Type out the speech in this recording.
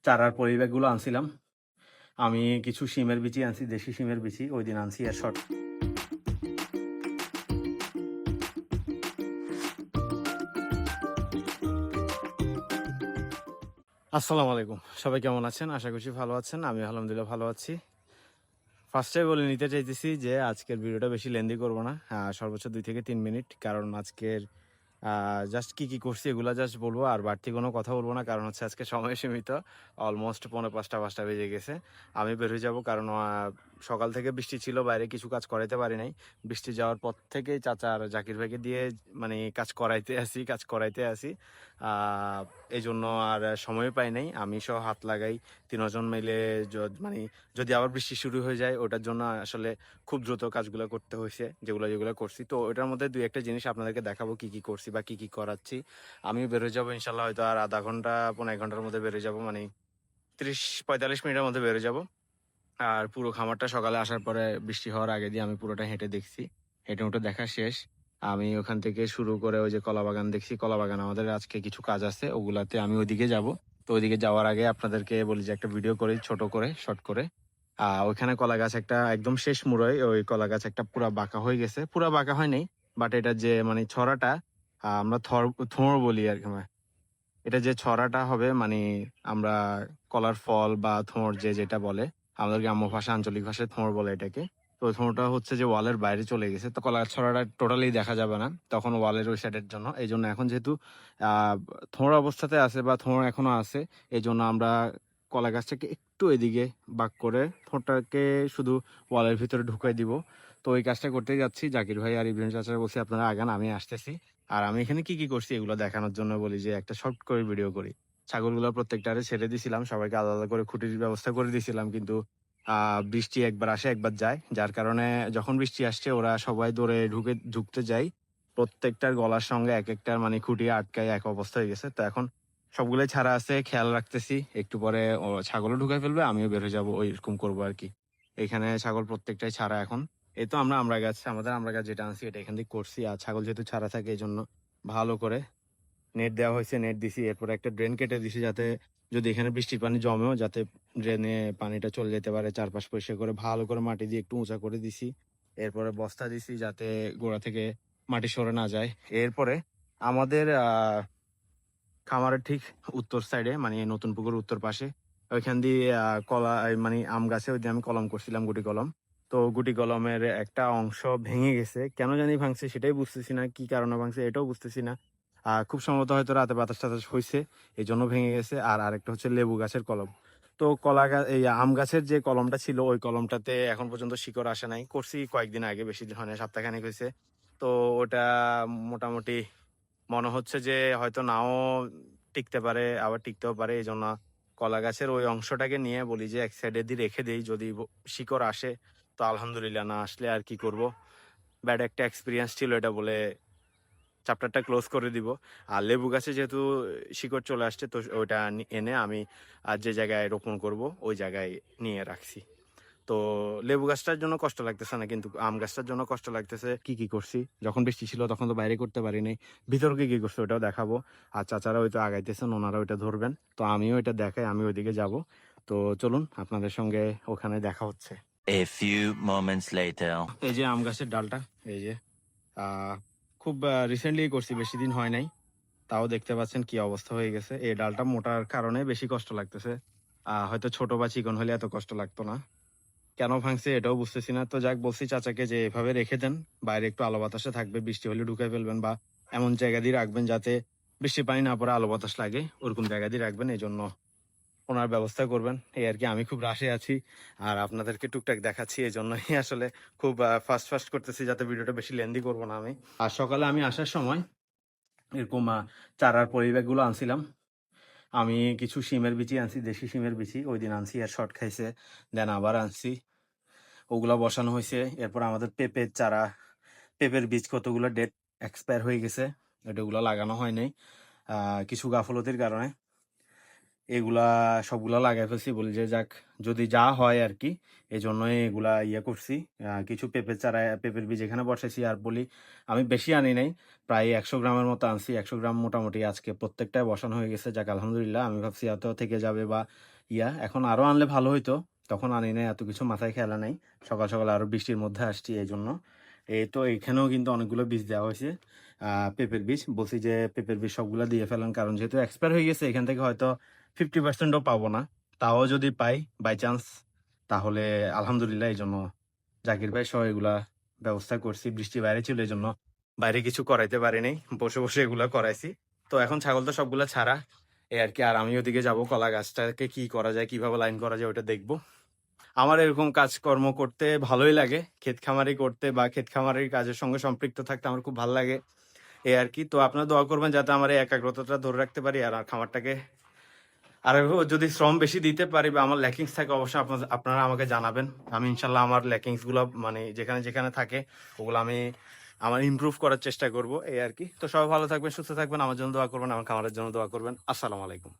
চারার পলিব্যাগগুলো আনছিলাম। আমি কিছু শিমের বিচি আনছি, দেশি শিমের বিচি ওই দিন আনছি এর শর্ট। আসসালামু আলাইকুম, সবাই কেমন আছেন? আশা করছি ভালো আছেন। আমি আলহামদুলিল্লাহ ভালো আছি। ফার্স্টে বলে নিতে চাইতেছি যে আজকের ভিডিওটা বেশি লেন্দি করব না, সর্বোচ্চ 2 থেকে 3 মিনিট। কারণ আজকের জাস্ট কি করছি এগুলা জাস্ট বলবো, আর বাড়তি কোনো কথা বলবো না। কারণ হচ্ছে আজকে সময় সীমিত, অলমোস্ট 4:45 বেজে গেছে। আমি বের হয়ে যাবো, কারণ সকাল থেকে বৃষ্টি ছিল, বাইরে কিছু কাজ করাইতে পারি নাই। বৃষ্টি যাওয়ার পর থেকেই চাচা আর জাকির ভাইকে দিয়ে মানে কাজ করাইতে আসি। এই জন্য আর সময় পাই নাই। আমি সহ হাত লাগাই, 3জন মিলে মানে যদি আবার বৃষ্টি শুরু হয়ে যায়, ওটার জন্য আসলে খুব দ্রুত কাজগুলো করতে হয়েছে, যেগুলো করছি। তো ওটার মধ্যে 2-1টা জিনিস আপনাদেরকে দেখাবো কি করছি বা কি করাচ্ছি। আমিও বেরোয় যাবো ইনশাল্লাহ, হয়তো আর আধা ঘন্টা 1.5 ঘন্টার মধ্যে বেরোয় যাবো, মানে 30-45 মিনিটের মধ্যে বেরোয় যাবো। আর পুরো খামারটা সকালে আসার পরে বৃষ্টি হওয়ার আগে দিয়ে আমি পুরোটা হেঁটে দেখছি, হেঁটে দেখা শেষ। আমি ওখান থেকে শুরু করে ওই যে কলা বাগান দেখছি, কলা বাগান আমাদের আজকে কিছু কাজ আছে, ওগুলাতে আমি ওইদিকে যাব। তো ওইদিকে যাওয়ার আগে আপনাদেরকে বলি যে একটা ভিডিও করি ছোট করে, শর্ট করে। ওইখানে কলা গাছ একটা একদম শেষ মুড়োয়, ওই কলা গাছ একটা পুরা বাঁকা হয়ে গেছে, পুরা বাঁকা হয় নাই, বাট এটা যে মানে ছড়াটা, আমরা থোঁড় বলি আর কি। এটা যে ছড়াটা হবে, মানে আমরা কলার ফল বা থোঁড় যেটা বলে, আমাদের গ্রাম্য ভাষা আঞ্চলিক ভাষায় থোঁড় বলে এটাকে। তো থোঁড়টা হচ্ছে যে ওয়ালের বাইরে চলে গেছে, তো কলার ছড়াটা টোটালি দেখা যাবে না তখন ওয়ালের ওই সাইডের জন্য। এই জন্য এখন যেহেতু আহ থোঁড় অবস্থাতে আছে বা থোঁড় এখনো আছে, এই জন্য আমরা কলা গাছটাকে একটু এদিকে বাঁক করে থোঁড়টাকে শুধু ওয়ালের ভিতরে ঢুকাই দিব। তো ওই কাজটা করতে যাচ্ছি। জাকির ভাই আর ইব্রাহিম চাচা বলছি আপনারা আগান, আমি আসতেছি। আর আমি এখানে কি করছি এগুলো দেখানোর জন্য বলি যে একটা শর্ট করে ভিডিও করি। ছাগলগুলো প্রত্যেকটারে ছেড়ে দিছিলাম, সবাইকে আলাদা আলাদা করে খুঁটির ব্যবস্থা করে দিছিলাম, কিন্তু বৃষ্টি একবার আসে একবার যায়, যার কারণে যখন বৃষ্টি আসছে ওরা সবাই দৌড়ে ঢুকতে যায়। প্রত্যেকটার গলার সঙ্গে এক একটার মানে খুঁটি আটকায় এক অবস্থা হয়ে গেছে। তো এখন সবগুলোই ছাড়া আছে, খেয়াল রাখতেছি। একটু পরে ছাগলও ঢুকাই ফেলবে, আমিও বের হয়ে যাবো, ওইরকম করবো আর কি। এখানে ছাগল প্রত্যেকটাই ছাড়া এখন। এই তো আমরা গাছ, আমাদের আমরা গাছ যেটা আনছি এটা এখান থেকে করছি। আর ছাগল যেহেতু ছাড়া থাকে, এই জন্য ভালো করে নেট দেওয়া হয়েছে, নেট দিছি। এরপরে একটা ড্রেন কেটে দিছি, যাতে যদি এখানে বৃষ্টির পানি জমেও যাতে ড্রেনে পানিটা চলে যেতে পারে। চারপাশ পরিষ্কার করে ভালো করে মাটি দিয়ে একটু উঁচা করে দিছি। এরপরে বস্তা দিছি যাতে গোড়া থেকে মাটি সরে না যায়। এরপরে আমাদের খামারের ঠিক উত্তর সাইডে, মানে নতুন পুকুর উত্তর পাশে, ওইখান দিয়ে মানে আম গাছে ওই দিন আমি কলম করছিলাম, গুটি কলম। তো গুটি কলমের একটা অংশ ভেঙে গেছে, কেন জানি ভাঙছে সেটাই বুঝতেছি না, কি কারণে ভাঙছে এটাও বুঝতেছি না। খুব সম্ভবত হয়তো রাতে বাতাস টাতাস হয়েছে, এই জন্য ভেঙে গেছে। আর আরেকটা হচ্ছে লেবু গাছের কলম। তো কলা গাছ, এই আম গাছের যে কলমটা ছিল, ওই কলমটাতে এখন পর্যন্ত শিকড় আসে নাই। করছি কয়েকদিন আগে, বেশি দিন হয় না, সপ্তাহখানেক হয়েছে। তো ওটা মোটামুটি মনে হচ্ছে যে হয়তো নাও টিকতে পারে, আবার টিকতেও পারে। এই জন্য কলা গাছের ওই অংশটাকে নিয়ে বলি যে এক সাইডে দিয়ে রেখে দেই, যদি শিকড় আসে তো আলহামদুলিল্লাহ, না আসলে আর কি করব। ব্যাড একটা এক্সপিরিয়েন্স ছিল এটা বলে চ্যাপ্টারটা ক্লোজ করে দিব। আর লেবু গাছে যেহেতু শিকড় চলে আসছে, তো ওইটা এনে আমি আর যে জায়গায় রোপণ করব ওই জায়গায় নিয়ে রাখছি। তো লেবু গাছটার জন্য কষ্ট লাগতেছে না, কিন্তু আম গাছটার জন্য কষ্ট লাগতেছে। কি করছি, যখন বৃষ্টি ছিল তখন তো বাইরে করতে পারিনি, ভিতরকে কি করছি ওটাও দেখাবো। আর চাচারা ওইটা আগাইতেছেন, ওনারা ওইটা ধরবেন। তো আমিও এটা দেখাই, আমি ওইদিকে যাব। তো চলুন, আপনাদের সঙ্গে ওখানে দেখা হচ্ছে। A few moments later. এই যে আম গাছের ডালটা, এই যে আহ খুব রিসেন্টলি করছি, বেশি দিন হয় নাই। তাও দেখতে পাচ্ছেন কি অবস্থা হয়ে গেছে। এই ডালটা মোটার কারণে বেশি কষ্ট লাগতেছে। হয়তো ছোট বা চিকন হলে এত কষ্ট লাগতো না। কেন ভাঙছে এটাও বুঝতেছি না। তো যাক, বলছি চাচাকে যে এভাবে রেখে দেন, বাইরে একটু আলো বাতাসে থাকবে, বৃষ্টি হলে ঢুকে ফেলবেন, বা এমন জায়গা দিয়ে রাখবেন যাতে বৃষ্টির পানি না পড়ে, আলো বাতাস লাগে, ওরকম জায়গা দিয়ে রাখবেন। এই জন্য ওনার ব্যবস্থা করবেন, এই আর কি। আমি খুব রাশে আছি, আর আপনাদেরকে টুকটাক দেখাচ্ছি, এই জন্যই আসলে খুব ফাস্ট করতেছি, যাতে ভিডিওটা বেশি লেন্দি করবো না আমি। আর সকালে আমি আসার সময় এরকম চারার পলিব্যাগগুলো আনছিলাম। আমি কিছু শিমের বিচি আনছি, দেশি শিমের বিচি ওই দিন আনছি, আর শর্ট খাইছে, দেন আবার আনছি, ওগুলা বসানো হয়েছে। এরপর আমাদের পেঁপের চারা, পেঁপের বীজ কতগুলো ডেট এক্সপায়ার হয়ে গেছে, ওগুলো লাগানো হয় নাই কিছু গাফলতির কারণে। এগুলা সবগুলা লাগাই ফেলছি, বলি যে যাক, যদি যা হয় আর কি। এই জন্যই এগুলা করছি। কিছু পেঁপের চারা, পেঁপের বীজ এখানে বসাইছি। আর বলি, আমি বেশি আনি নাই, প্রায় 100 গ্রামের মতো আনছি। 100 গ্রাম মোটামুটি আজকে প্রত্যেকটাই বসানো হয়ে গেছে, যাক আলহামদুলিল্লাহ। আমি ভাবছি এত থেকে যাবে বা এখন আরো আনলে ভালো হইতো, তখন আনি নাই, এত কিছু মাথায় খেলা নাই। সকাল সকাল আরো বৃষ্টির মধ্যে আসছি এই জন্য। এই তো এখানেও কিন্তু অনেকগুলো বীজ দেওয়া হয়েছে, পেঁপের বীজ। বলছি যে পেঁপের বীজ সবগুলো দিয়ে ফেলেন, কারণ যেহেতু এক্সপায়ার হয়ে গেছে এখান থেকে হয়তো 50%ও পাবো না। তাও যদি পাই বাই চান্স, তাহলে আলহামদুলিল্লাহ। এই জন্য জাকির ভাই সহ এগুলা ব্যবস্থা করছি। বৃষ্টি বাইরে ছিল, এই জন্য বাইরে কিছু করাইতে পারি নাই, বসে বসে এগুলা করাইছি। তো এখন ছাগল তো সবগুলা ছাড়া, এই আর কি। আর আমি ওদিকে যাব, কলা গাছটাকে কি করা যায়, কিভাবে লাইন করা যায় ওটা দেখবো। আমার এরকম কাজকর্ম করতে ভালোই লাগে, ক্ষেত খামারি করতে বা ক্ষেত খামারের কাজের সঙ্গে সম্পৃক্ত থাকতে আমার খুব ভালো লাগে, এই আর কি। তো আপনারা দোয়া করবেন যাতে আমার এই একাগ্রতাটা ধরে রাখতে পারি আর খামারটাকে আর যদি শ্রম বেশি দিতে পারি বা আমার ল্যাকিংস থাকে, অবশ্যই আপনারা আমাকে জানাবেন। আমি ইনশাল্লাহ আমার ল্যাকিংস গুলো মানে যেখানে যেখানে থাকে ওগুলো আমি আমার ইমপ্রুভ করার চেষ্টা করব, এই আর কি। তো সবাই ভালো থাকবেন, সুস্থ থাকবেন, আমার জন্য দোয়া করবেন, আমার খামারের জন্য দোয়া করবেন। আসসালামু আলাইকুম।